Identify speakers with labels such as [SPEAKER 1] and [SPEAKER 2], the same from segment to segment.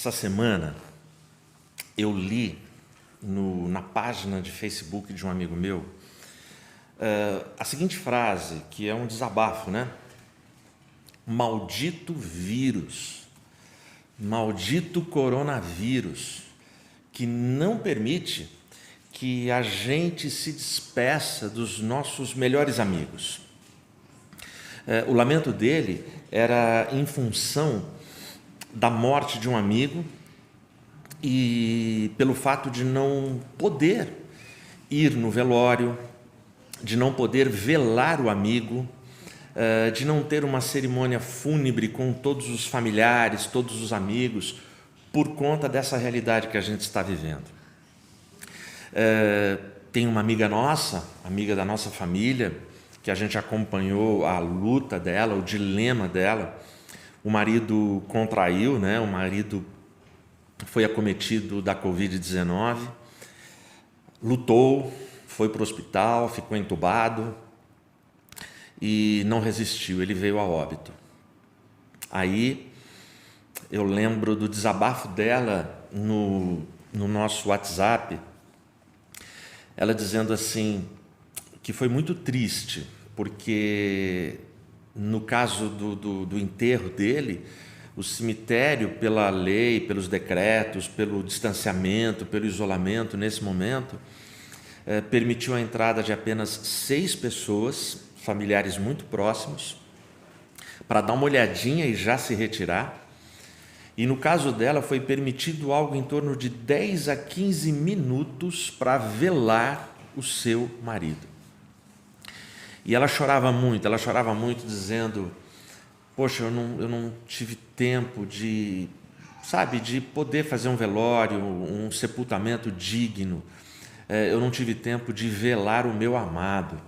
[SPEAKER 1] Essa semana eu li na página de Facebook de um amigo meu a seguinte frase, que é um desabafo, né? Maldito vírus, maldito coronavírus, que não permite que a gente se despeça dos nossos melhores amigos. O lamento dele era em função da morte de um amigo e pelo fato de não poder ir no velório, de não poder velar o amigo, de não ter uma cerimônia fúnebre com todos os familiares, todos os amigos, por conta dessa realidade que a gente está vivendo. Tem uma amiga nossa, amiga da nossa família, que a gente acompanhou a luta dela, o dilema dela. O marido contraiu, né? O marido foi acometido da Covid-19, lutou, foi para o hospital, ficou entubado e não resistiu, ele veio a óbito. Aí eu lembro do desabafo dela no nosso WhatsApp, ela dizendo assim, que foi muito triste, porque no caso do enterro dele, o cemitério, pela lei, pelos decretos, pelo distanciamento, pelo isolamento, nesse momento, permitiu a entrada de apenas 6 pessoas, familiares muito próximos, para dar uma olhadinha e já se retirar. E no caso dela foi permitido algo em torno de 10 a 15 minutos para velar o seu marido. E ela chorava muito dizendo, poxa, eu não tive tempo de poder fazer um velório, um sepultamento digno, eu não tive tempo de velar o meu amado.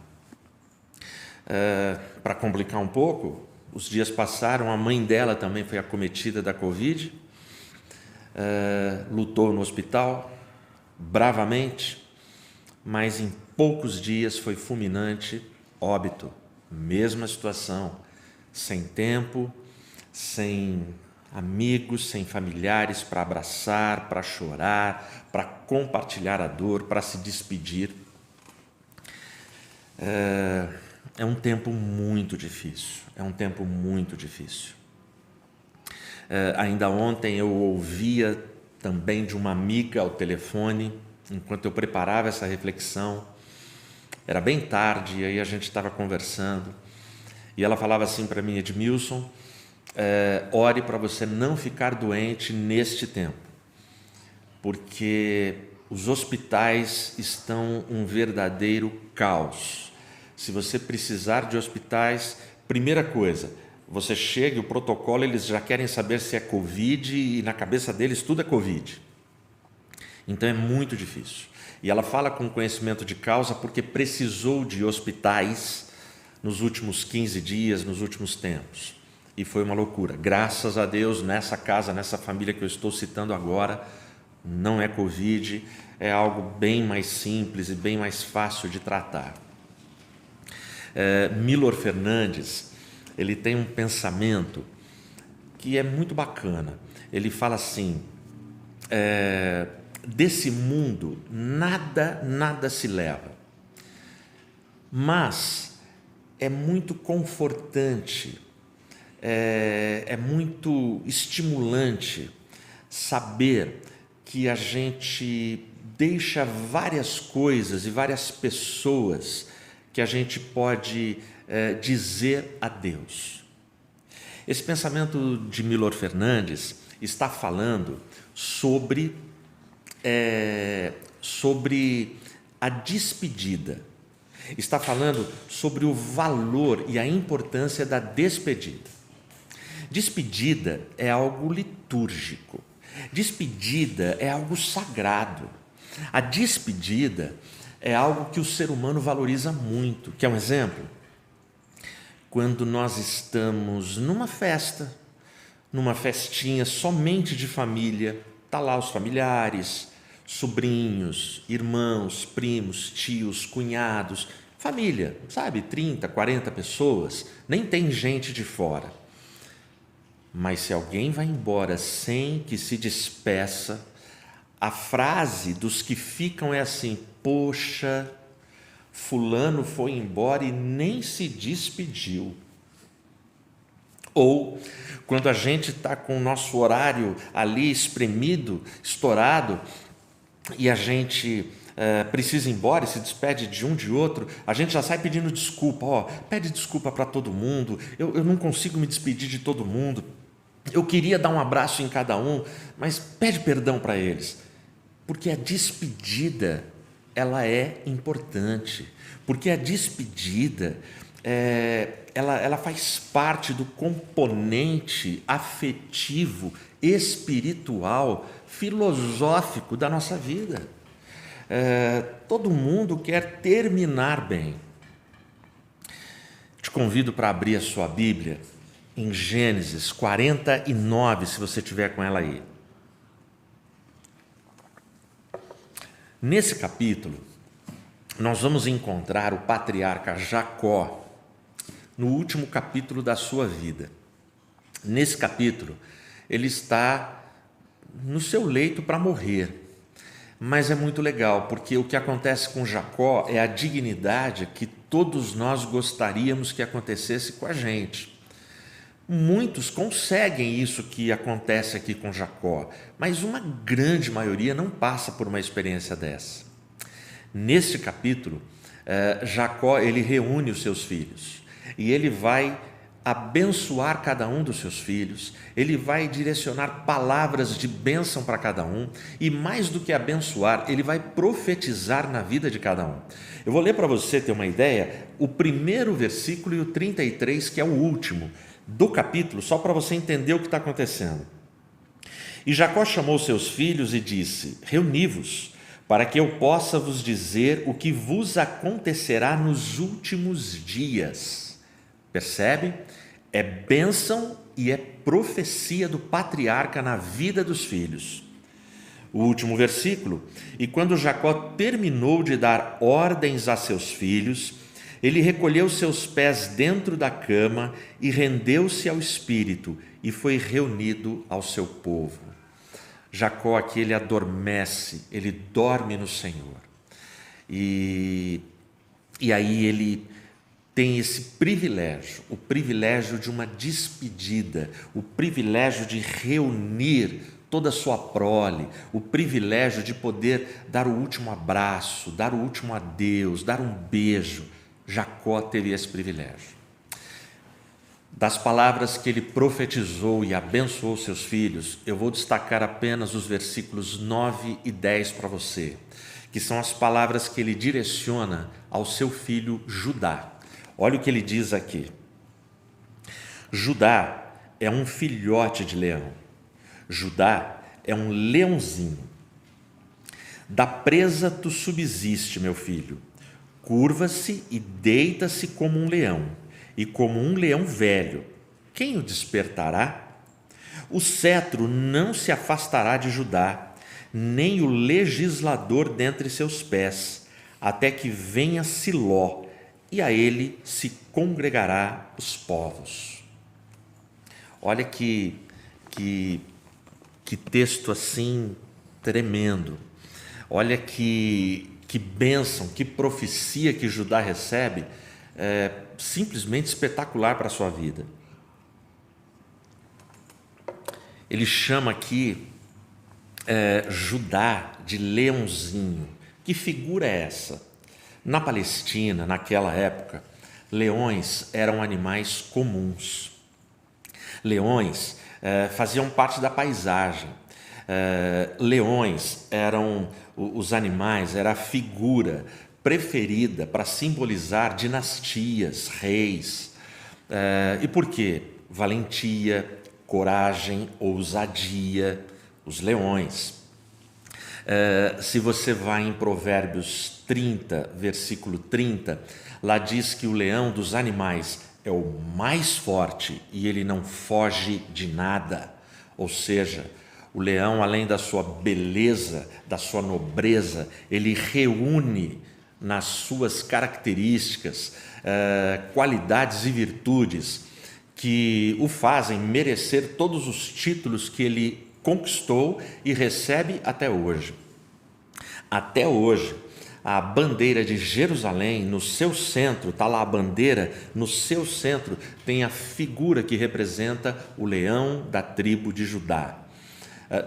[SPEAKER 1] Para complicar um pouco, os dias passaram, a mãe dela também foi acometida da Covid, lutou no hospital, bravamente, mas em poucos dias foi fulminante, óbito, mesma situação, sem tempo, sem amigos, sem familiares para abraçar, para chorar, para compartilhar a dor, para se despedir. É um tempo muito difícil, Ainda ontem eu ouvia também de uma amiga ao telefone, enquanto eu preparava essa reflexão, era bem tarde, e aí a gente estava conversando, e ela falava assim para mim, Edmilson, ore para você não ficar doente neste tempo, porque os hospitais estão um verdadeiro caos. Se você precisar de hospitais, primeira coisa, você chega, o protocolo, eles já querem saber se é Covid, e na cabeça deles tudo é Covid. Então é muito difícil. E ela fala com conhecimento de causa porque precisou de hospitais nos últimos 15 dias, nos últimos tempos. E foi uma loucura. Graças a Deus, nessa casa, nessa família que eu estou citando agora, não é Covid, é algo bem mais simples e bem mais fácil de tratar. Milor Fernandes, ele tem um pensamento que é muito bacana. Ele fala assim, desse mundo nada se leva, mas é muito confortante, é muito estimulante saber que a gente deixa várias coisas e várias pessoas que a gente pode dizer adeus. Esse pensamento de Milor Fernandes está falando sobre a despedida, está falando sobre o valor e a importância da despedida. Despedida é algo litúrgico, despedida é algo sagrado, a despedida é algo que o ser humano valoriza muito. Quer um exemplo? Quando nós estamos numa festa, numa festinha somente de família, está lá os familiares, sobrinhos, irmãos, primos, tios, cunhados, família, 30, 40 pessoas, nem tem gente de fora. Mas se alguém vai embora sem que se despeça, a frase dos que ficam é assim: poxa, fulano foi embora e nem se despediu. Ou quando a gente está com o nosso horário ali espremido, estourado, e a gente precisa ir embora e se despede de um de outro, a gente já sai pedindo desculpa. Pede desculpa para todo mundo, eu não consigo me despedir de todo mundo, eu queria dar um abraço em cada um, mas pede perdão para eles. Porque a despedida, ela é importante, porque a despedida, ela faz parte do componente afetivo, espiritual, filosófico da nossa vida. Todo mundo quer terminar bem. Te convido para abrir a sua Bíblia em Gênesis 49, se você tiver com ela aí. Nesse capítulo, nós vamos encontrar o patriarca Jacó no último capítulo da sua vida. Nesse capítulo, ele está no seu leito para morrer. Mas é muito legal, porque o que acontece com Jacó é a dignidade que todos nós gostaríamos que acontecesse com a gente. Muitos conseguem isso que acontece aqui com Jacó, mas uma grande maioria não passa por uma experiência dessa. Neste capítulo, Jacó ele reúne os seus filhos e ele vai abençoar cada um dos seus filhos, ele vai direcionar palavras de bênção para cada um e, mais do que abençoar, ele vai profetizar na vida de cada um. Eu vou ler para você ter uma ideia o primeiro versículo e o 33, que é o último do capítulo, só para você entender o que está acontecendo. E Jacó chamou seus filhos e disse: reuni-vos, para que eu possa vos dizer o que vos acontecerá nos últimos dias. Percebe? É bênção e é profecia do patriarca na vida dos filhos. O último versículo: e quando Jacó terminou de dar ordens a seus filhos, ele recolheu seus pés dentro da cama e rendeu-se ao Espírito e foi reunido ao seu povo. Jacó aqui, ele adormece, ele dorme no Senhor. E aí ele tem esse privilégio, o privilégio de uma despedida, o privilégio de reunir toda a sua prole, o privilégio de poder dar o último abraço, dar o último adeus, dar um beijo. Jacó teve esse privilégio. Das palavras que ele profetizou e abençoou seus filhos, eu vou destacar apenas os versículos 9 e 10 para você, que são as palavras que ele direciona ao seu filho Judá. Olha o que ele diz aqui: Judá é um filhote de leão, Judá é um leãozinho. Da presa tu subsiste, meu filho, curva-se e deita-se como um leão, e como um leão velho, quem o despertará? O cetro não se afastará de Judá, nem o legislador dentre seus pés, até que venha Siló, e a ele se congregará os povos. Olha que texto assim tremendo. Olha que bênção, que profecia que Judá recebe, simplesmente espetacular para a sua vida. Ele chama aqui Judá de leãozinho. Que figura é essa? Na Palestina, naquela época, leões eram animais comuns. Leões faziam parte da paisagem. Leões eram os animais, era a figura preferida para simbolizar dinastias, reis. E por quê? Valentia, coragem, ousadia, os leões. Se você vai em Provérbios 30, versículo 30, lá diz que o leão dos animais é o mais forte e ele não foge de nada. Ou seja, o leão, além da sua beleza, da sua nobreza, ele reúne nas suas características qualidades e virtudes que o fazem merecer todos os títulos que ele conquistou e recebe até hoje. Até hoje, a bandeira de Jerusalém, no seu centro, está lá a bandeira, no seu centro tem a figura que representa o leão da tribo de Judá.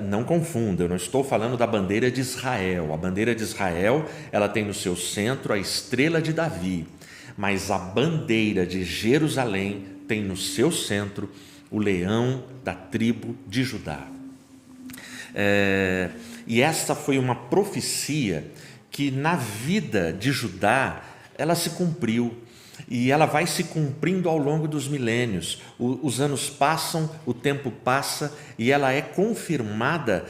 [SPEAKER 1] Não confunda, eu não estou falando da bandeira de Israel. A bandeira de Israel, ela tem no seu centro a estrela de Davi, mas a bandeira de Jerusalém tem no seu centro o leão da tribo de Judá. E essa foi uma profecia que na vida de Judá ela se cumpriu, e ela vai se cumprindo ao longo dos milênios. Os anos passam, o tempo passa, e ela é confirmada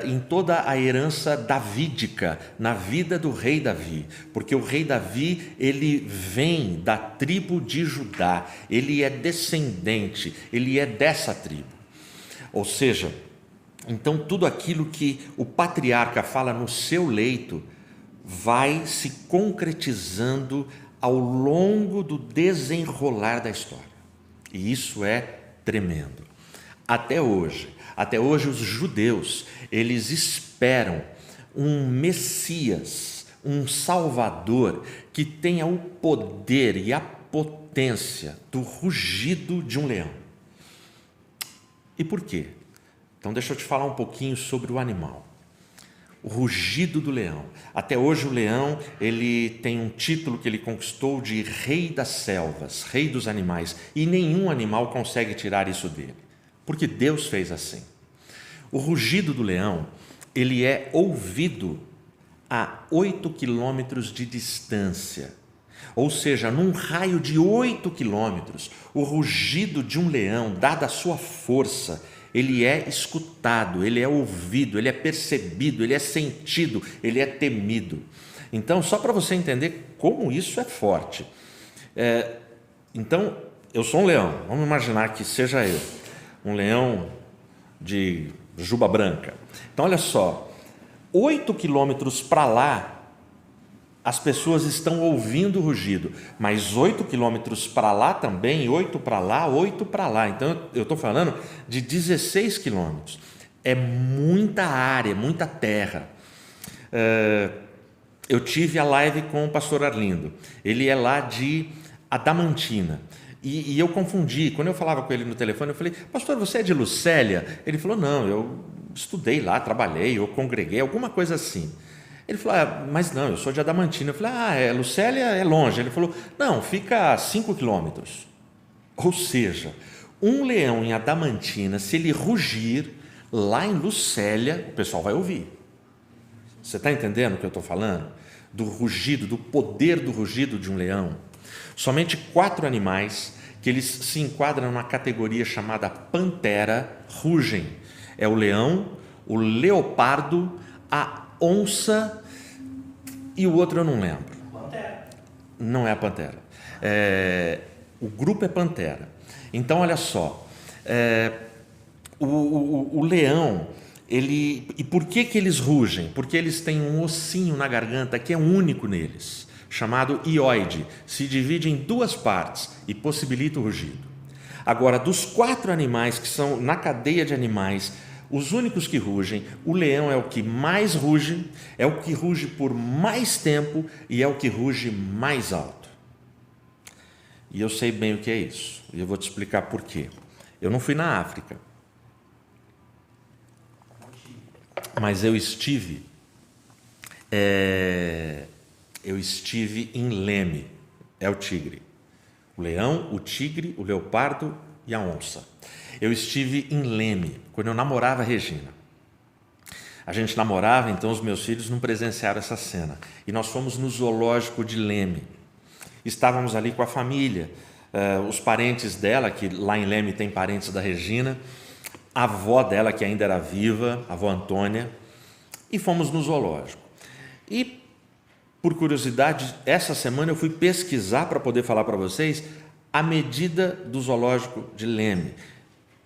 [SPEAKER 1] em toda a herança davídica, na vida do rei Davi, porque o rei Davi, ele vem da tribo de Judá, ele é descendente, ele é dessa tribo. Ou seja, então tudo aquilo que o patriarca fala no seu leito vai se concretizando ao longo do desenrolar da história. E isso é tremendo. Até hoje os judeus, eles esperam um Messias, um Salvador que tenha o poder e a potência do rugido de um leão. E por quê? Então deixa eu te falar um pouquinho sobre o animal. O rugido do leão. Até hoje o leão, ele tem um título que ele conquistou de rei das selvas, rei dos animais, e nenhum animal consegue tirar isso dele, porque Deus fez assim. O rugido do leão, ele é ouvido a 8 quilômetros de distância, ou seja, num raio de 8 quilômetros, o rugido de um leão, dada a sua força, ele é escutado, ele é ouvido, ele é percebido, ele é sentido, ele é temido. Então, só para você entender como isso é forte. Então, eu sou um leão, vamos imaginar que seja eu, um leão de juba branca. Então, olha só, 8 quilômetros para lá, as pessoas estão ouvindo o rugido, mas 8 quilômetros para lá também, 8 para lá, 8 para lá. Então, eu estou falando de 16 quilômetros. É muita área, muita terra. Eu tive a live com o pastor Arlindo. Ele é lá de Adamantina. E eu confundi. Quando eu falava com ele no telefone, eu falei, pastor, você é de Lucélia? Ele falou, não, eu estudei lá, trabalhei, eu congreguei, alguma coisa assim. Ele falou, mas não, eu sou de Adamantina. Eu falei, Lucélia é longe. Ele falou, não, fica a 5 quilômetros. Ou seja, um leão em Adamantina, se ele rugir, lá em Lucélia, o pessoal vai ouvir. Você está entendendo o que eu estou falando? Do rugido, do poder do rugido de um leão. Somente 4 animais, que eles se enquadram na categoria chamada pantera, rugem. É o leão, o leopardo, a onça e o outro eu não lembro.
[SPEAKER 2] Pantera.
[SPEAKER 1] Não é a pantera. O grupo é pantera. Então, olha só, o leão, e por que eles rugem? Porque eles têm um ossinho na garganta que é único neles, chamado hioide, se divide em 2 partes e possibilita o rugido. Agora, dos 4 animais que são na cadeia de animais, os únicos que rugem, o leão é o que mais ruge, é o que ruge por mais tempo e é o que ruge mais alto. E eu sei bem o que é isso, e eu vou te explicar por quê. Eu não fui na África, mas eu estive em Leme, é o tigre. O leão, o tigre, o leopardo e a onça. Eu estive em Leme, quando eu namorava a Regina. A gente namorava, então os meus filhos não presenciaram essa cena. E nós fomos no zoológico de Leme. Estávamos ali com a família, os parentes dela, que lá em Leme tem parentes da Regina, a avó dela, que ainda era viva, a avó Antônia, e fomos no zoológico. E, por curiosidade, essa semana eu fui pesquisar para poder falar para vocês a medida do zoológico de Leme.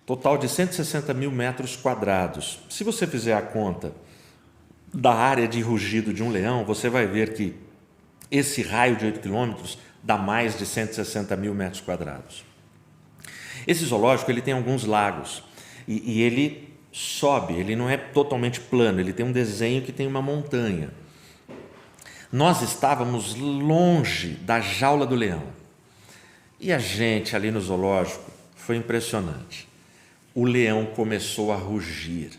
[SPEAKER 1] Total de 160 mil metros quadrados. Se você fizer a conta da área de rugido de um leão, você vai ver que esse raio de 8 quilômetros dá mais de 160 mil metros quadrados. Esse zoológico ele tem alguns lagos e ele sobe, ele não é totalmente plano, ele tem um desenho que tem uma montanha. Nós estávamos longe da jaula do leão e a gente ali no zoológico foi impressionante. O leão começou a rugir.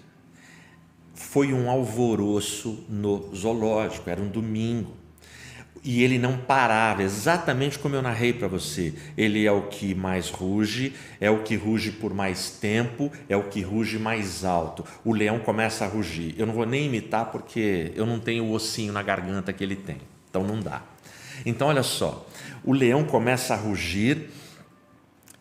[SPEAKER 1] Foi um alvoroço no zoológico, era um domingo. E ele não parava, exatamente como eu narrei para você. Ele é o que mais ruge, é o que ruge por mais tempo, é o que ruge mais alto. O leão começa a rugir. Eu não vou nem imitar porque eu não tenho o ossinho na garganta que ele tem. Então não dá. Então olha só, o leão começa a rugir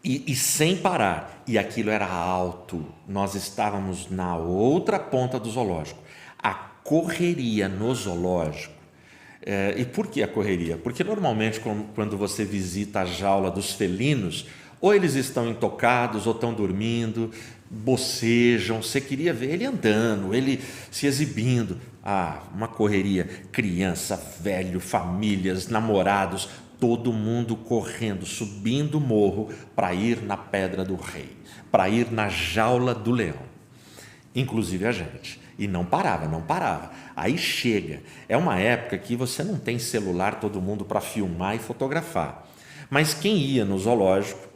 [SPEAKER 1] e sem parar. E aquilo era alto. Nós estávamos na outra ponta do zoológico. A correria no zoológico. E por que a correria? Porque normalmente quando você visita a jaula dos felinos, ou eles estão intocados, ou estão dormindo, bocejam, você queria ver ele andando, ele se exibindo. Uma correria, criança, velho, famílias, namorados, todo mundo correndo, subindo o morro para ir na Pedra do Rei, para ir na jaula do leão, inclusive a gente. E não parava, não parava. Aí chega, é uma época que você não tem celular, todo mundo para filmar e fotografar. Mas quem ia no zoológico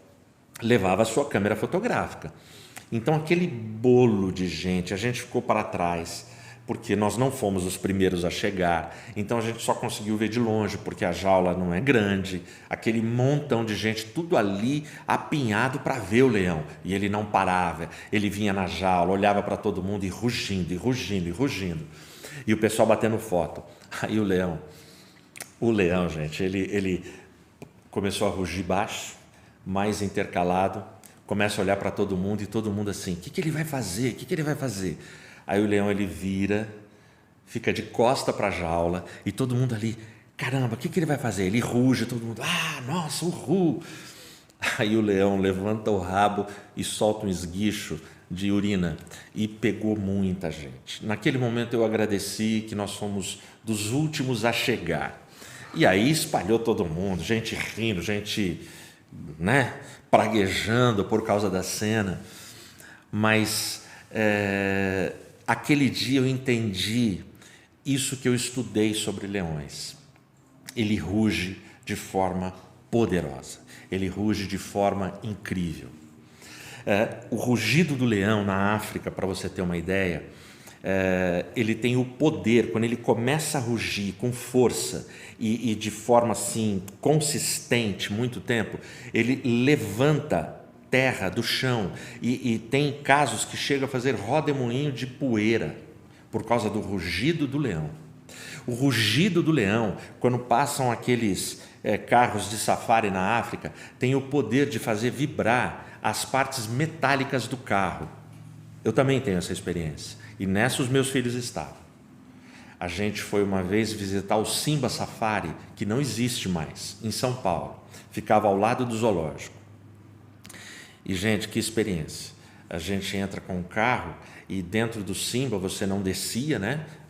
[SPEAKER 1] levava a sua câmera fotográfica. Então aquele bolo de gente, a gente ficou para trás, porque nós não fomos os primeiros a chegar. Então a gente só conseguiu ver de longe, porque a jaula não é grande. Aquele montão de gente, tudo ali apinhado para ver o leão. E ele não parava, ele vinha na jaula, olhava para todo mundo e rugindo, e rugindo, e rugindo. E o pessoal batendo foto. Aí o leão, gente, ele começou a rugir baixo, mais intercalado, começa a olhar para todo mundo e todo mundo assim, o que ele vai fazer? O que ele vai fazer? Aí o leão ele vira, fica de costa para a jaula e todo mundo ali, caramba, o que ele vai fazer? Ele ruge, todo mundo, nossa, uhul! Aí o leão levanta o rabo e solta um esguicho de urina e pegou muita gente. Naquele momento eu agradeci que nós fomos dos últimos a chegar. E aí espalhou todo mundo, gente rindo, gente, praguejando por causa da cena. Mas aquele dia eu entendi isso que eu estudei sobre leões. Ele ruge de forma poderosa, ele ruge de forma incrível. O rugido do leão na África, para você ter uma ideia, ele tem o poder, quando ele começa a rugir com força e de forma assim consistente, muito tempo, ele levanta terra do chão e tem casos que chega a fazer rodemoinho de poeira por causa do rugido do leão. O rugido do leão, quando passam aqueles carros de safari na África, tem o poder de fazer vibrar as partes metálicas do carro. Eu também tenho essa experiência. E nessa os meus filhos estavam. A gente foi uma vez visitar o Simba Safari, que não existe mais, em São Paulo. Ficava ao lado do zoológico. E, gente, que experiência. A gente entra com o carro e dentro do Simba você não descia,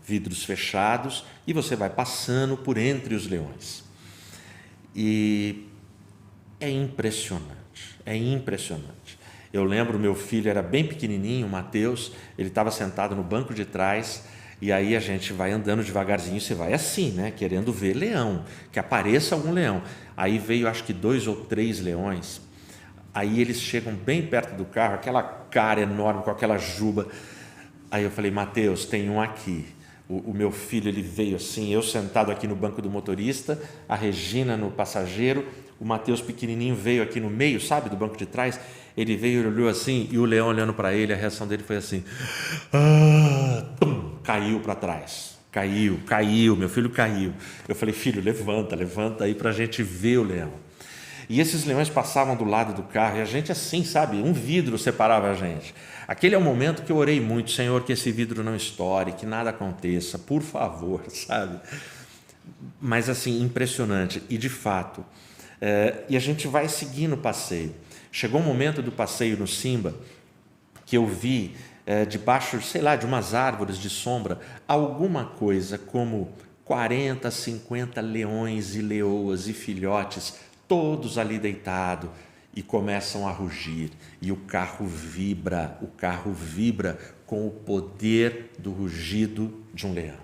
[SPEAKER 1] vidros fechados, e você vai passando por entre os leões. E é impressionante. Eu lembro, meu filho era bem pequenininho, o Mateus, ele estava sentado no banco de trás, e aí a gente vai andando devagarzinho, você vai assim, querendo ver leão, que apareça algum leão. Aí veio, acho que 2 ou 3 leões, aí eles chegam bem perto do carro, aquela cara enorme, com aquela juba. Aí eu falei, Mateus, tem um aqui. O meu filho, ele veio assim, eu sentado aqui no banco do motorista, a Regina no passageiro, o Mateus pequenininho veio aqui no meio, sabe, do banco de trás. Ele veio e olhou assim, e o leão olhando para ele, a reação dele foi assim, caiu para trás, caiu, meu filho caiu. Eu falei, filho, levanta aí para a gente ver o leão. E esses leões passavam do lado do carro, e a gente assim, sabe, um vidro separava a gente. Aquele é o momento que eu orei muito, Senhor, que esse vidro não estoure, que nada aconteça, por favor, sabe? Mas assim, impressionante, e de fato, e a gente vai seguindo o passeio. Chegou um momento do passeio no Simba, que eu vi debaixo, sei lá, de umas árvores de sombra, alguma coisa como 40, 50 leões e leoas e filhotes, todos ali deitados, e começam a rugir, e o carro vibra com o poder do rugido de um leão.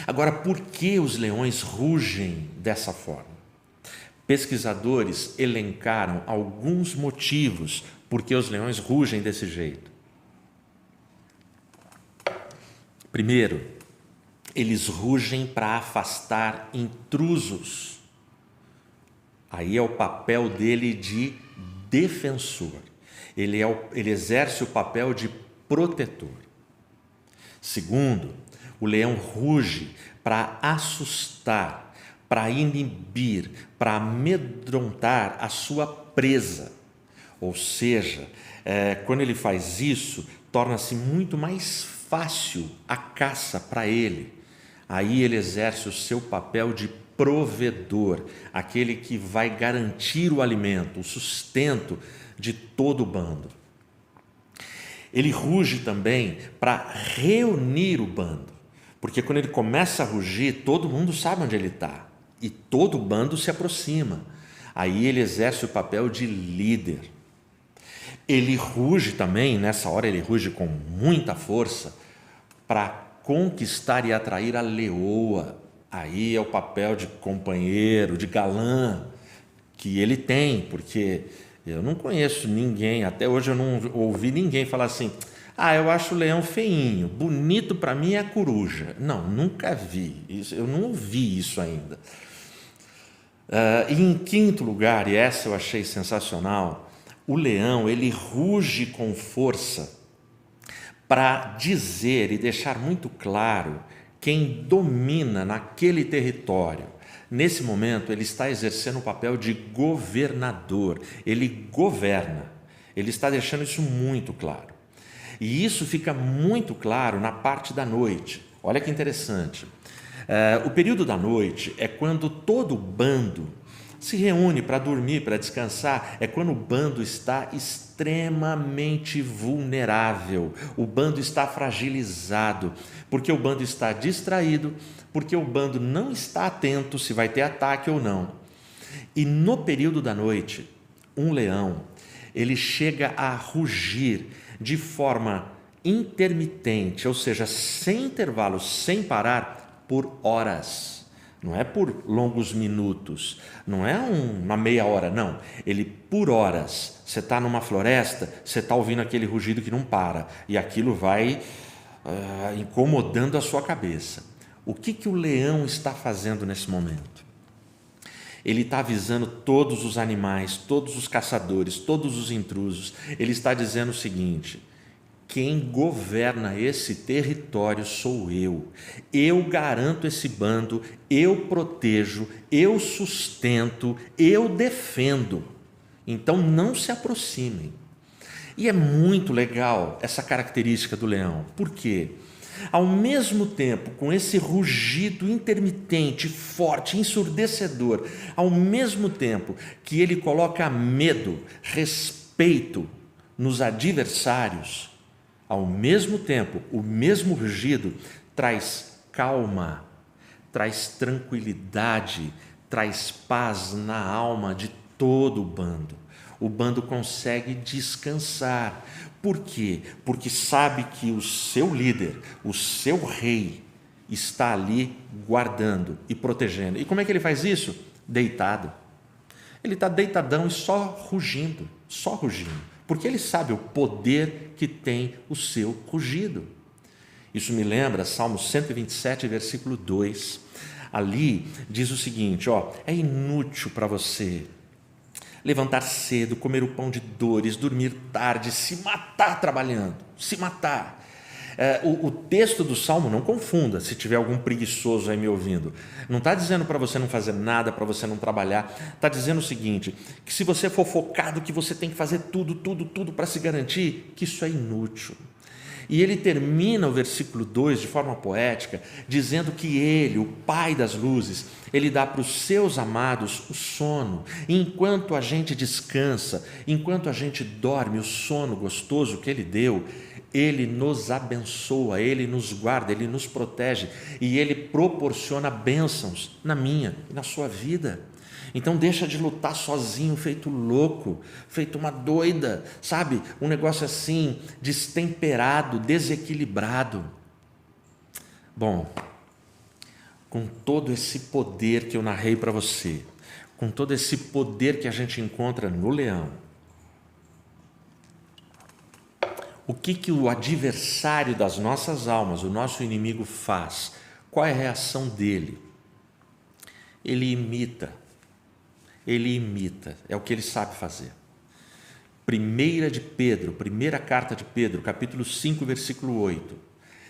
[SPEAKER 1] Agora, por que os leões rugem dessa forma? Pesquisadores elencaram alguns motivos por que os leões rugem desse jeito. Primeiro, eles rugem para afastar intrusos. Aí é o papel dele de defensor. Ele exerce o papel de protetor. Segundo, o leão ruge para assustar, para inibir, para amedrontar a sua presa. Ou seja, quando ele faz isso, torna-se muito mais fácil a caça para ele. Aí ele exerce o seu papel de provedor, aquele que vai garantir o alimento, o sustento de todo o bando. Ele ruge também para reunir o bando, porque quando ele começa a rugir, todo mundo sabe onde ele está e todo o bando se aproxima. Aí ele exerce o papel de líder. Ele ruge também, nessa hora ele ruge com muita força para conquistar e atrair a leoa. Aí é o papel de companheiro, de galã que ele tem, porque eu não conheço ninguém, até hoje eu não ouvi ninguém falar assim: eu acho o leão feinho, bonito para mim é a coruja. Não, nunca vi, eu não ouvi isso ainda. E em quinto lugar, e essa eu achei sensacional, o leão, ele ruge com força para dizer e deixar muito claro quem domina naquele território. Nesse momento, ele está exercendo o papel de governador, ele governa, ele está deixando isso muito claro. E isso fica muito claro na parte da noite. Olha que interessante. O período da noite é quando todo o bando se reúne para dormir, para descansar. É quando o bando está extremamente vulnerável, o bando está fragilizado, porque o bando está distraído, porque o bando não está atento se vai ter ataque ou não. E no período da noite, um leão, ele chega a rugir de forma intermitente, ou seja, sem intervalo, sem parar, por horas. Não é por longos minutos, não é uma meia hora, não. Ele por horas. Você está numa floresta, você está ouvindo aquele rugido que não para, e aquilo vai incomodando a sua cabeça. O que o leão está fazendo nesse momento? Ele está avisando todos os animais, todos os caçadores, todos os intrusos. Ele está dizendo o seguinte: quem governa esse território sou eu. Eu garanto esse bando, eu protejo, eu sustento, eu defendo. Então não se aproximem. E é muito legal essa característica do leão. Por quê? Ao mesmo tempo, com esse rugido intermitente, forte, ensurdecedor, ao mesmo tempo que ele coloca medo, respeito nos adversários, ao mesmo tempo, o mesmo rugido traz calma, traz tranquilidade, traz paz na alma de todo o bando. O bando consegue descansar. Por quê? Porque sabe que o seu líder, o seu rei, está ali guardando e protegendo. E como é que ele faz isso? Deitado. Ele está deitadão e só rugindo, porque ele sabe o poder que tem o seu rugido. Isso me lembra Salmo 127, versículo 2. Ali diz o seguinte: é inútil para você levantar cedo, comer o pão de dores, dormir tarde, se matar trabalhando, se matar. O texto do Salmo, não confunda, se tiver algum preguiçoso aí me ouvindo, não está dizendo para você não fazer nada, para você não trabalhar, está dizendo o seguinte, que se você for focado, que você tem que fazer tudo para se garantir, que isso é inútil. E ele termina o versículo 2 de forma poética, dizendo que ele, o Pai das luzes, ele dá para os seus amados o sono. E enquanto a gente descansa, enquanto a gente dorme, o sono gostoso que ele deu, Ele nos abençoa, Ele nos guarda, Ele nos protege e Ele proporciona bênçãos na minha e na sua vida. Então deixa de lutar sozinho, feito louco, feito uma doida, sabe? Um negócio assim, destemperado, desequilibrado. Bom, com todo esse poder que eu narrei para você, com todo esse poder que a gente encontra no leão, o que o adversário das nossas almas, o nosso inimigo, faz? Qual é a reação dele? Ele imita, é o que ele sabe fazer. Primeira carta de Pedro, capítulo 5, versículo 8.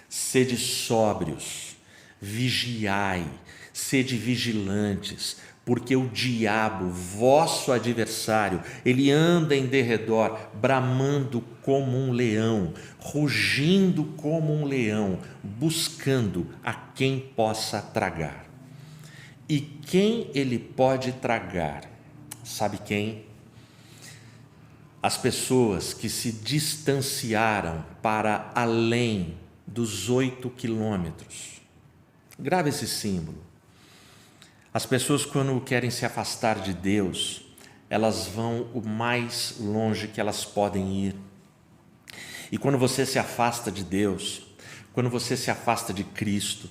[SPEAKER 1] Sede sóbrios, vigiai, sede vigilantes, porque o diabo, vosso adversário, ele anda em derredor, bramando como um leão, rugindo como um leão, buscando a quem possa tragar. E quem ele pode tragar? Sabe quem? As pessoas que se distanciaram para além dos 8 quilômetros. Grave esse símbolo. As pessoas, quando querem se afastar de Deus, elas vão o mais longe que elas podem ir. E quando você se afasta de Deus, quando você se afasta de Cristo,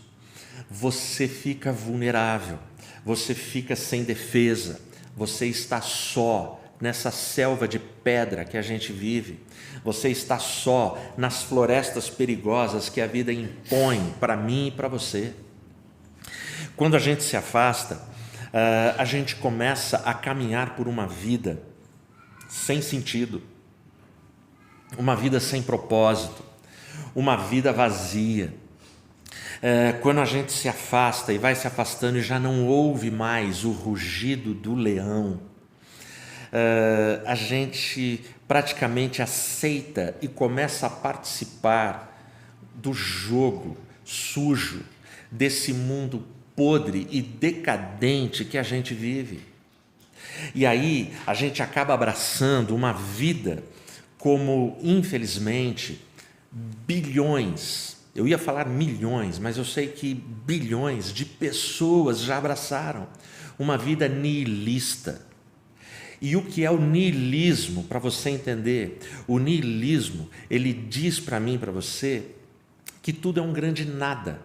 [SPEAKER 1] você fica vulnerável, você fica sem defesa, você está só nessa selva de pedra que a gente vive, você está só nas florestas perigosas que a vida impõe para mim e para você. Quando a gente se afasta, a gente começa a caminhar por uma vida sem sentido, uma vida sem propósito, uma vida vazia. Quando a gente se afasta e vai se afastando e já não ouve mais o rugido do leão, a gente praticamente aceita e começa a participar do jogo sujo desse mundo podre e decadente que a gente vive. E aí a gente acaba abraçando uma vida como, infelizmente, bilhões, eu ia falar milhões, mas eu sei que bilhões de pessoas já abraçaram uma vida nihilista. E o que é o niilismo, para você entender? O niilismo, ele diz para mim, para você, que tudo é um grande nada,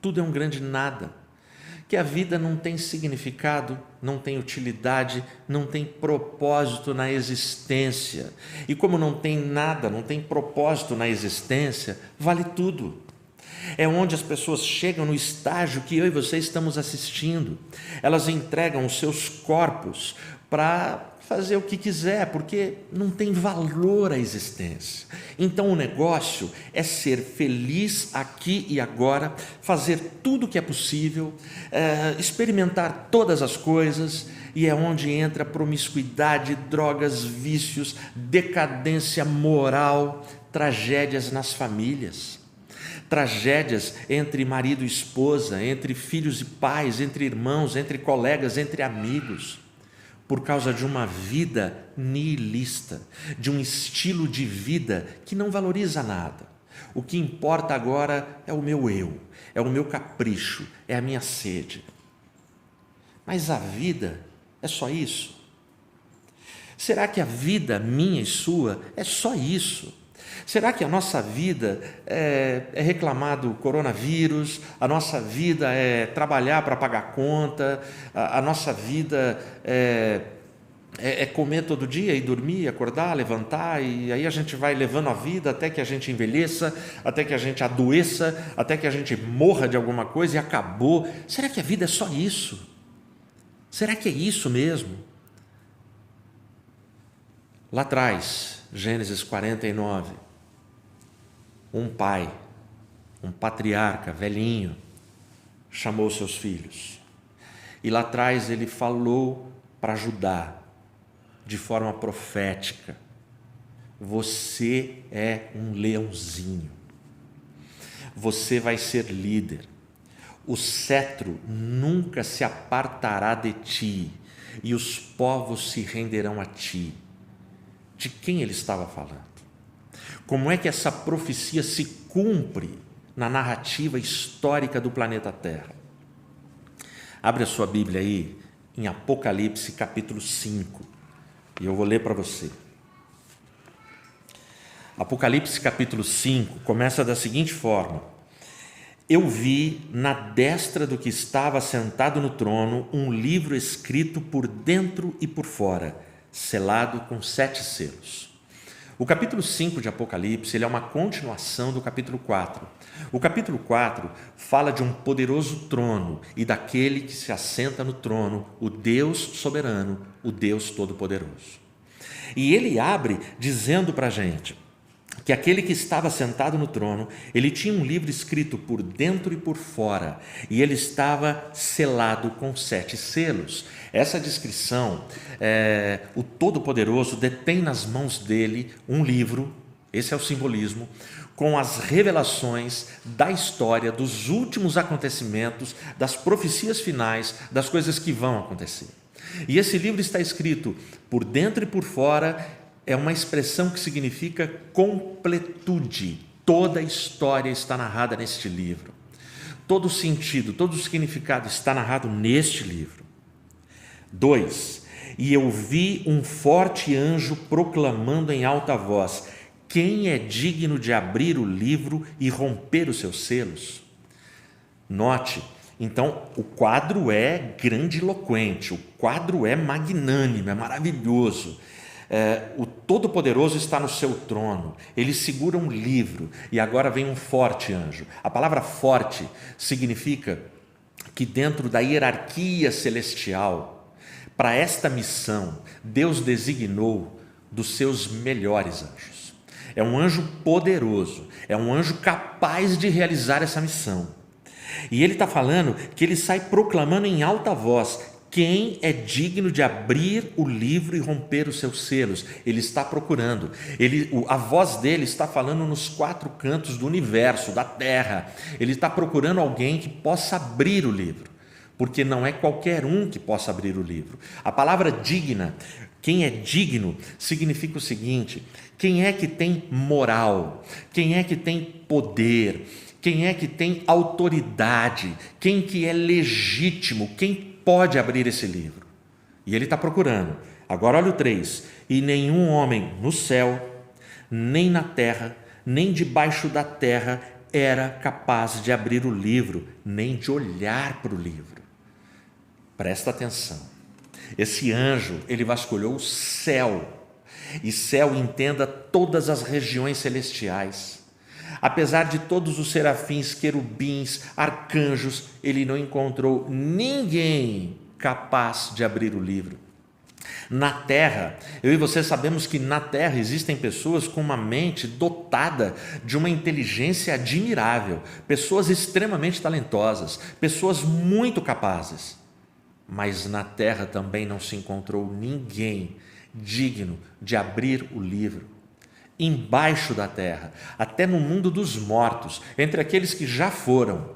[SPEAKER 1] tudo é um grande nada. Que a vida não tem significado, não tem utilidade, não tem propósito na existência. E como não tem nada, não tem propósito na existência, vale tudo. É onde as pessoas chegam no estágio que eu e você estamos assistindo. Elas entregam os seus corpos para fazer o que quiser, porque não tem valor a existência. Então o negócio é ser feliz aqui e agora, fazer tudo o que é possível, experimentar todas as coisas, e é onde entra promiscuidade, drogas, vícios, decadência moral, tragédias nas famílias. Tragédias entre marido e esposa, entre filhos e pais, entre irmãos, entre colegas, entre amigos, por causa de uma vida nihilista, de um estilo de vida que não valoriza nada. O que importa agora é o meu eu, é o meu capricho, é a minha sede. Mas a vida é só isso? Será que a vida minha e sua é só isso? Será que a nossa vida é reclamar do coronavírus, a nossa vida é trabalhar para pagar conta, a nossa vida é comer todo dia e dormir, acordar, levantar, e aí a gente vai levando a vida até que a gente envelheça, até que a gente adoeça, até que a gente morra de alguma coisa e acabou? Será que a vida é só isso? Será que é isso mesmo? Lá atrás, Gênesis 49, um pai, um patriarca velhinho, chamou seus filhos. E lá atrás ele falou para Judá, de forma profética: você é um leãozinho, você vai ser líder, o cetro nunca se apartará de ti, e os povos se renderão a ti. De quem ele estava falando? Como é que essa profecia se cumpre na narrativa histórica do planeta Terra? Abre a sua Bíblia aí em Apocalipse capítulo 5 e eu vou ler para você. Apocalipse capítulo 5 começa da seguinte forma: eu vi na destra do que estava sentado no trono um livro escrito por dentro e por fora, selado com 7 selos. O capítulo 5 de Apocalipse ele é uma continuação do capítulo 4. O capítulo 4 fala de um poderoso trono e daquele que se assenta no trono, o Deus soberano, o Deus todo-poderoso. E ele abre dizendo para a gente que aquele que estava sentado no trono, ele tinha um livro escrito por dentro e por fora, e ele estava selado com 7 selos. Essa descrição, o Todo-Poderoso detém nas mãos dele um livro, esse é o simbolismo, com as revelações da história, dos últimos acontecimentos, das profecias finais, das coisas que vão acontecer. E esse livro está escrito por dentro e por fora, é uma expressão que significa completude. Toda a história está narrada neste livro. Todo o sentido, todo o significado está narrado neste livro. 2. E eu vi um forte anjo proclamando em alta voz: quem é digno de abrir o livro e romper os seus selos? Note, então, o quadro é grandiloquente, o quadro é magnânimo, é maravilhoso. O Todo-Poderoso está no seu trono, ele segura um livro e agora vem um forte anjo. A palavra forte significa que dentro da hierarquia celestial, para esta missão, Deus designou dos seus melhores anjos. É um anjo poderoso, é um anjo capaz de realizar essa missão. E ele está falando que ele sai proclamando em alta voz: quem é digno de abrir o livro e romper os seus selos? Ele está procurando. A voz dele está falando nos 4 cantos do universo, da terra. Ele está procurando alguém que possa abrir o livro, porque não é qualquer um que possa abrir o livro. A palavra digna, quem é digno, significa o seguinte: quem é que tem moral? Quem é que tem poder? Quem é que tem autoridade? Quem que é legítimo? Quem pode abrir esse livro? E ele está procurando. Agora olha o 3. E nenhum homem no céu, nem na terra, nem debaixo da terra era capaz de abrir o livro, nem de olhar para o livro. Presta atenção. Esse anjo, ele vasculhou o céu. E céu, entenda todas as regiões celestiais. Apesar de todos os serafins, querubins, arcanjos, ele não encontrou ninguém capaz de abrir o livro. Na terra, eu e você sabemos que na terra existem pessoas com uma mente dotada de uma inteligência admirável, pessoas extremamente talentosas, pessoas muito capazes. Mas na terra também não se encontrou ninguém digno de abrir o livro. Embaixo da terra, até no mundo dos mortos, entre aqueles que já foram,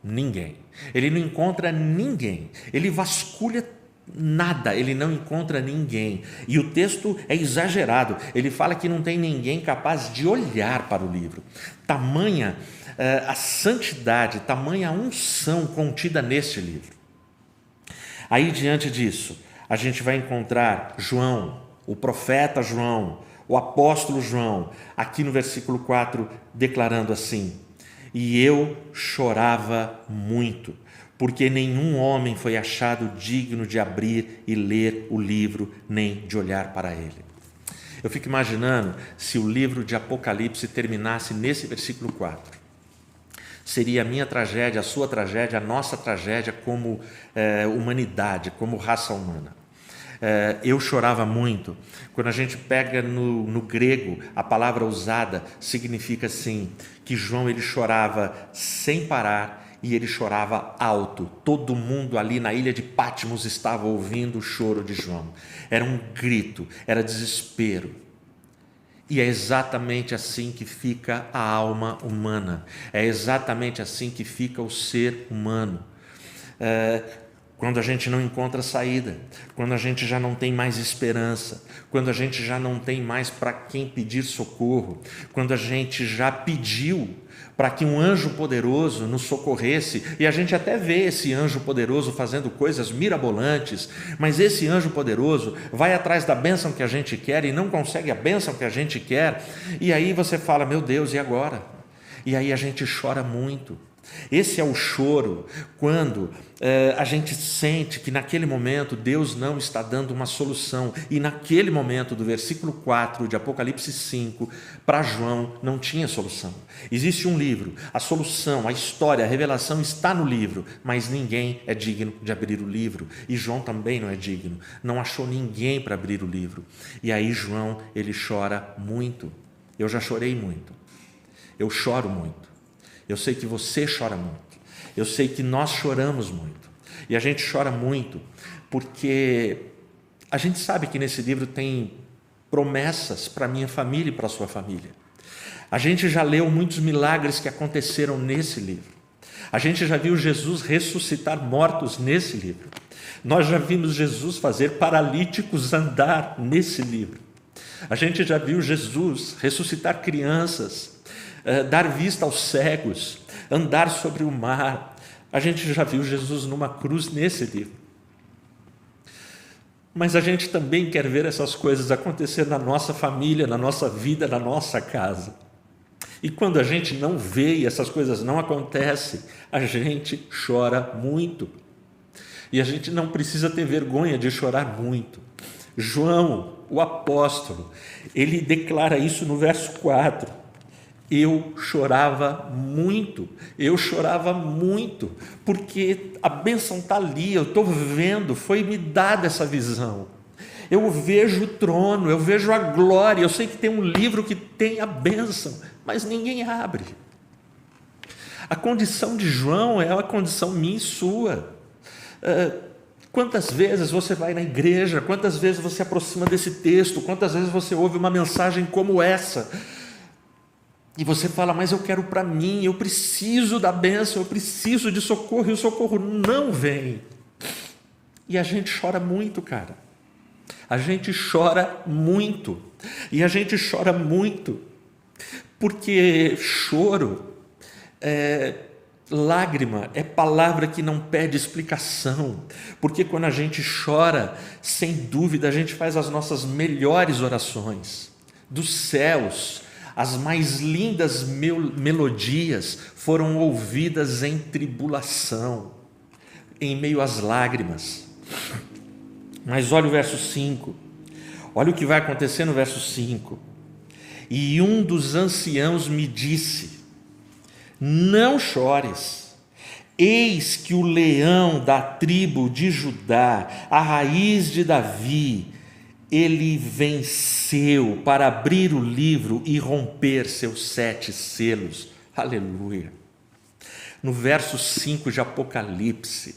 [SPEAKER 1] ninguém. Ele não encontra ninguém. Ele vasculha nada, ele não encontra ninguém. E o texto é exagerado. Ele fala que não tem ninguém capaz de olhar para o livro. Tamanha a santidade, tamanha a unção contida neste livro. Aí, diante disso, a gente vai encontrar João, o profeta João, o apóstolo João, aqui no versículo 4, declarando assim: e eu chorava muito, porque nenhum homem foi achado digno de abrir e ler o livro, nem de olhar para ele. Eu fico imaginando se o livro de Apocalipse terminasse nesse versículo 4. Seria a minha tragédia, a sua tragédia, a nossa tragédia como humanidade, como raça humana. Eu chorava muito. Quando a gente pega no grego, a palavra usada significa assim, que João ele chorava sem parar e ele chorava alto. Todo mundo ali na ilha de Patmos estava ouvindo o choro de João. Era um grito, era desespero. E é exatamente assim que fica a alma humana. É exatamente assim que fica o ser humano. quando a gente não encontra saída, quando a gente já não tem mais esperança, quando a gente já não tem mais para quem pedir socorro, quando a gente já pediu para que um anjo poderoso nos socorresse, e a gente até vê esse anjo poderoso fazendo coisas mirabolantes, mas esse anjo poderoso vai atrás da bênção que a gente quer e não consegue a bênção que a gente quer, e aí você fala, meu Deus, e agora? E aí a gente chora muito. Esse é o choro quando a gente sente que naquele momento Deus não está dando uma solução, e naquele momento do versículo 4 de Apocalipse 5 para João não tinha solução. Existe um livro, a solução, a história, a revelação está no livro, mas ninguém é digno de abrir o livro, e João também não é digno, não achou ninguém para abrir o livro, e aí João, ele chora muito. Eu já chorei muito, eu choro muito. Eu sei que você chora muito, eu sei que nós choramos muito, e a gente chora muito porque a gente sabe que nesse livro tem promessas para a minha família e para a sua família. A gente já leu muitos milagres que aconteceram nesse livro, a gente já viu Jesus ressuscitar mortos nesse livro, nós já vimos Jesus fazer paralíticos andar nesse livro, a gente já viu Jesus ressuscitar crianças, dar vista aos cegos, andar sobre o mar. A gente já viu Jesus numa cruz nesse livro. Mas a gente também quer ver essas coisas acontecer na nossa família, na nossa vida, na nossa casa. E quando a gente não vê e essas coisas não acontecem, a gente chora muito. E a gente não precisa ter vergonha de chorar muito. João, o apóstolo, ele declara isso no verso 4. Eu chorava muito, porque a bênção está ali, eu estou vendo, foi me dada essa visão. Eu vejo o trono, eu vejo a glória, eu sei que tem um livro que tem a bênção, mas ninguém abre. A condição de João é uma condição minha e sua. Quantas vezes você vai na igreja, quantas vezes você se aproxima desse texto, quantas vezes você ouve uma mensagem como essa, e você fala, mas eu quero para mim, eu preciso da bênção, eu preciso de socorro, e o socorro não vem. E a gente chora muito, cara. A gente chora muito. E a gente chora muito porque choro, lágrima, é palavra que não pede explicação. Porque quando a gente chora, sem dúvida, a gente faz as nossas melhores orações. Dos céus, as mais lindas melodias foram ouvidas em tribulação, em meio às lágrimas. Mas olha o verso 5, olha o que vai acontecer no verso 5. E um dos anciãos me disse, não chores, eis que o leão da tribo de Judá, a raiz de Davi, ele venceu para abrir o livro e romper seus 7 selos. Aleluia. No verso 5 de Apocalipse,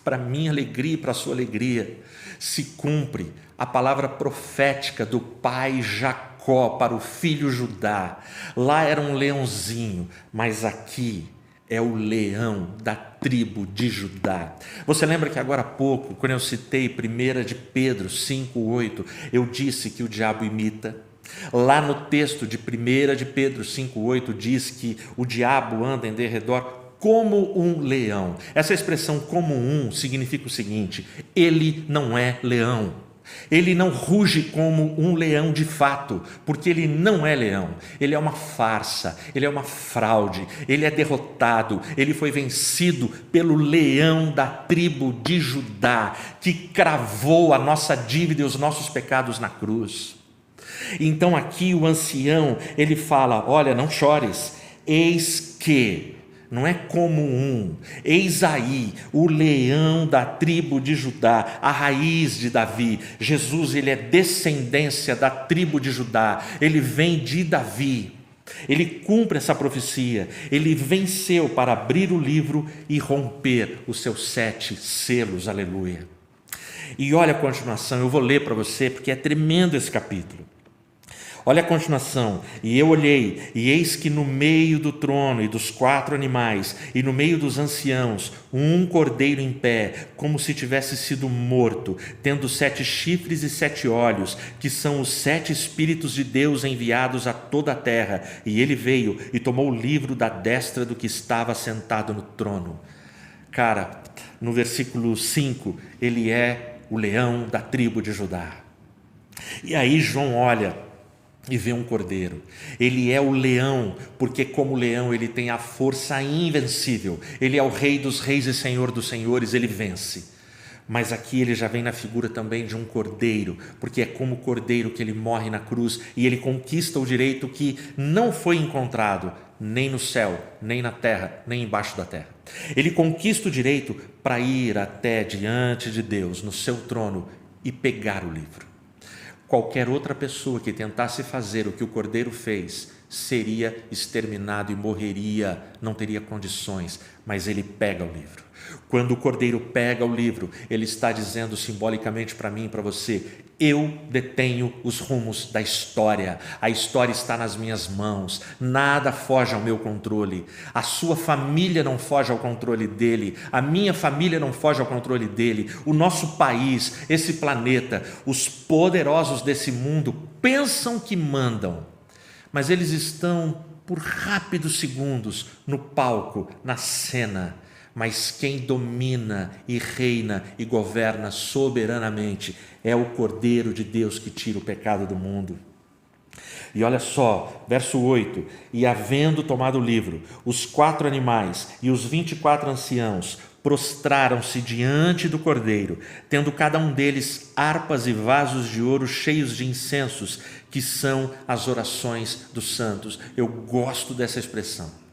[SPEAKER 1] para minha alegria e para a sua alegria, se cumpre a palavra profética do pai Jacó para o filho Judá. Lá era um leãozinho, mas aqui é o leão da tribo de Judá. Você lembra que agora há pouco, quando eu citei 1 de Pedro 5,8, eu disse que o diabo imita? Lá no texto de 1 de Pedro 5,8 diz que o diabo anda em derredor como um leão. Essa expressão como um significa o seguinte, ele não é leão. Ele não ruge como um leão de fato, porque ele não é leão, ele é uma farsa, ele é uma fraude, ele é derrotado, ele foi vencido pelo leão da tribo de Judá, que cravou a nossa dívida e os nossos pecados na cruz. Então aqui o ancião, ele fala, olha, não chores, eis que, não é como um, eis aí o leão da tribo de Judá, a raiz de Davi. Jesus, ele é descendência da tribo de Judá, ele vem de Davi, ele cumpre essa profecia, ele venceu para abrir o livro e romper os seus 7 selos, aleluia. E olha a continuação, eu vou ler para você porque é tremendo esse capítulo. Olha a continuação. E eu olhei, e eis que no meio do trono e dos 4 animais, e no meio dos anciãos, um cordeiro em pé, como se tivesse sido morto, tendo 7 chifres e 7 olhos, que são os 7 Espíritos de Deus enviados a toda a terra. E ele veio e tomou o livro da destra do que estava sentado no trono. Cara, no versículo 5, ele é o leão da tribo de Judá. E aí João olha e vê um cordeiro. Ele é o leão, porque como leão ele tem a força invencível. Ele é o rei dos reis e senhor dos senhores, ele vence. Mas aqui ele já vem na figura também de um cordeiro, porque é como cordeiro que ele morre na cruz e ele conquista o direito que não foi encontrado nem no céu, nem na terra, nem embaixo da terra. Ele conquista o direito para ir até diante de Deus, no seu trono, e pegar o livro. Qualquer outra pessoa que tentasse fazer o que o cordeiro fez seria exterminado e morreria, não teria condições, mas ele pega o livro. Quando o cordeiro pega o livro, ele está dizendo simbolicamente para mim e para você: eu detenho os rumos da história, a história está nas minhas mãos, nada foge ao meu controle, a sua família não foge ao controle dele, a minha família não foge ao controle dele, o nosso país, esse planeta, os poderosos desse mundo pensam que mandam, mas eles estão por rápidos segundos no palco, na cena. Mas quem domina e reina e governa soberanamente é o Cordeiro de Deus que tira o pecado do mundo. E olha só, verso 8: e havendo tomado o livro, os 4 animais e os 24 anciãos prostraram-se diante do Cordeiro, tendo cada um deles harpas e vasos de ouro cheios de incensos, que são as orações dos santos. Eu gosto dessa expressão.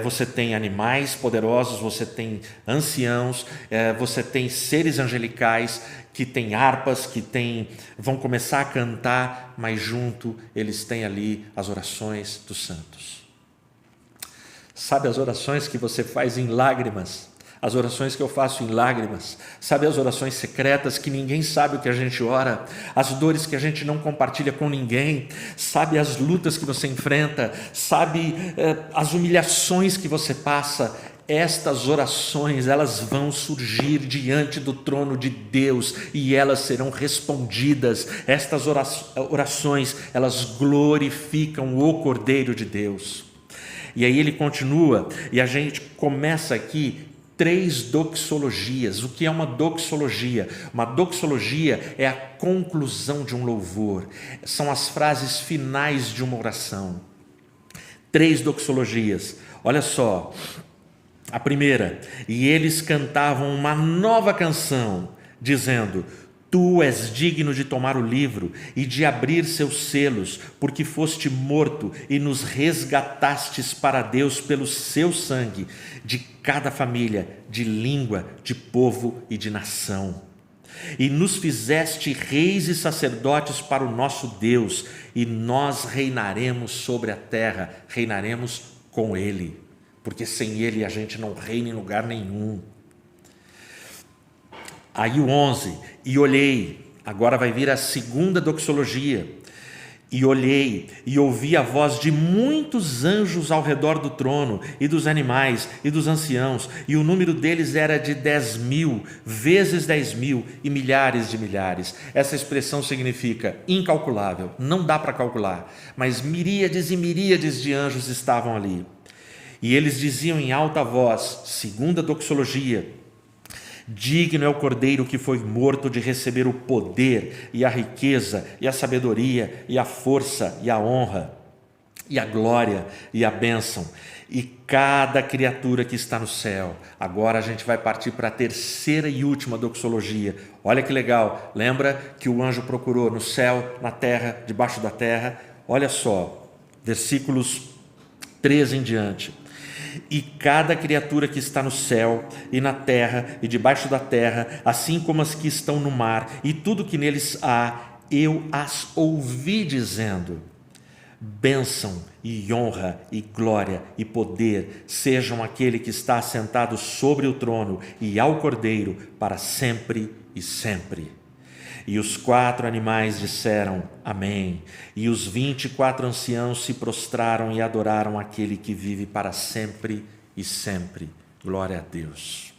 [SPEAKER 1] Você tem animais poderosos, você tem anciãos, você tem seres angelicais que têm harpas, vão começar a cantar, mas junto eles têm ali as orações dos santos. Sabe as orações que você faz em lágrimas? As orações que eu faço em lágrimas, sabe as orações secretas que ninguém sabe o que a gente ora, as dores que a gente não compartilha com ninguém, sabe as lutas que você enfrenta, sabe as humilhações que você passa. Estas orações, elas vão surgir diante do trono de Deus e elas serão respondidas. Estas orações, elas glorificam o Cordeiro de Deus. E aí ele continua, e a gente começa aqui 3 doxologias. O que é uma doxologia? Uma doxologia é a conclusão de um louvor, são as frases finais de uma oração. 3 doxologias, olha só. A primeira: e eles cantavam uma nova canção, dizendo: tu és digno de tomar o livro e de abrir seus selos, porque foste morto e nos resgatastes para Deus pelo seu sangue, de cada família, de língua, de povo e de nação. E nos fizeste reis e sacerdotes para o nosso Deus, e nós reinaremos sobre a terra, reinaremos com Ele, porque sem Ele a gente não reina em lugar nenhum. Aí o 11: e olhei, agora vai vir a segunda doxologia, e olhei e ouvi a voz de muitos anjos ao redor do trono, e dos animais, e dos anciãos, e o número deles era de 10.000, vezes 10.000, e milhares de milhares. Essa expressão significa incalculável, não dá para calcular, mas miríades e miríades de anjos estavam ali. E eles diziam em alta voz, segunda doxologia: digno é o Cordeiro que foi morto de receber o poder e a riqueza e a sabedoria e a força e a honra e a glória e a bênção. E cada criatura que está no céu. Agora a gente vai partir para a terceira e última doxologia. Olha que legal, lembra que o anjo procurou no céu, na terra, debaixo da terra? Olha só, versículos 13 em diante. E cada criatura que está no céu e na terra e debaixo da terra, assim como as que estão no mar e tudo que neles há, eu as ouvi dizendo: bênção e honra e glória e poder sejam aquele que está assentado sobre o trono e ao Cordeiro para sempre e sempre. E os 4 animais disseram amém. E os 24 anciãos se prostraram e adoraram aquele que vive para sempre e sempre. Glória a Deus.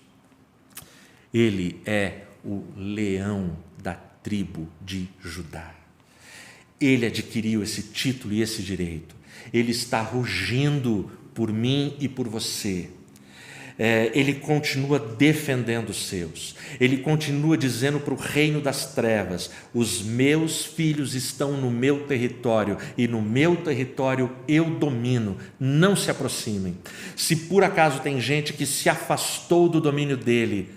[SPEAKER 1] Ele é o leão da tribo de Judá. Ele adquiriu esse título e esse direito. Ele está rugindo por mim e por você. Ele continua defendendo os seus. Ele continua dizendo para o reino das trevas: os meus filhos estão no meu território e no meu território eu domino, não se aproximem. Se por acaso tem gente que se afastou do domínio dele,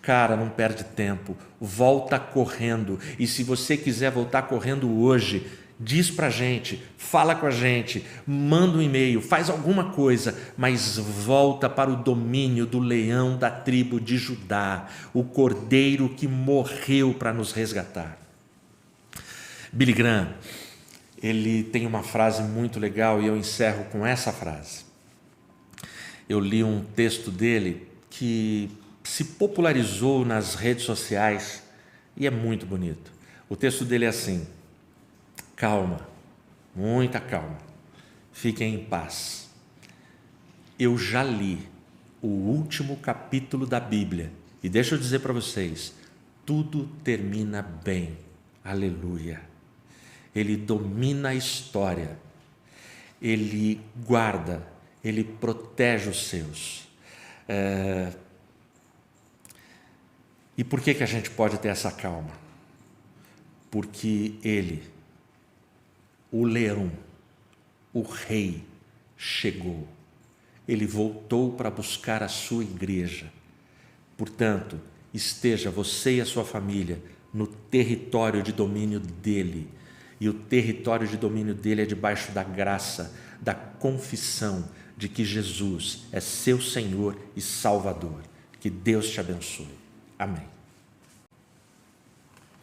[SPEAKER 1] cara, não perde tempo, volta correndo. E se você quiser voltar correndo hoje, diz para a gente, fala com a gente, manda um e-mail, faz alguma coisa, mas volta para o domínio do leão da tribo de Judá, o cordeiro que morreu para nos resgatar. Billy Graham, ele tem uma frase muito legal e eu encerro com essa frase. Eu li um texto dele que se popularizou nas redes sociais e é muito bonito. O texto dele é assim: calma, muita calma, fiquem em paz. Eu já li o último capítulo da Bíblia e deixa eu dizer para vocês, tudo termina bem, aleluia. Ele domina a história, ele guarda, ele protege os seus. E por que a gente pode ter essa calma? Porque ele, o leão, o rei, chegou. Ele voltou para buscar a sua igreja. Portanto, esteja você e a sua família no território de domínio dele. E o território de domínio dele é debaixo da graça, da confissão de que Jesus é seu Senhor e Salvador. Que Deus te abençoe. Amém.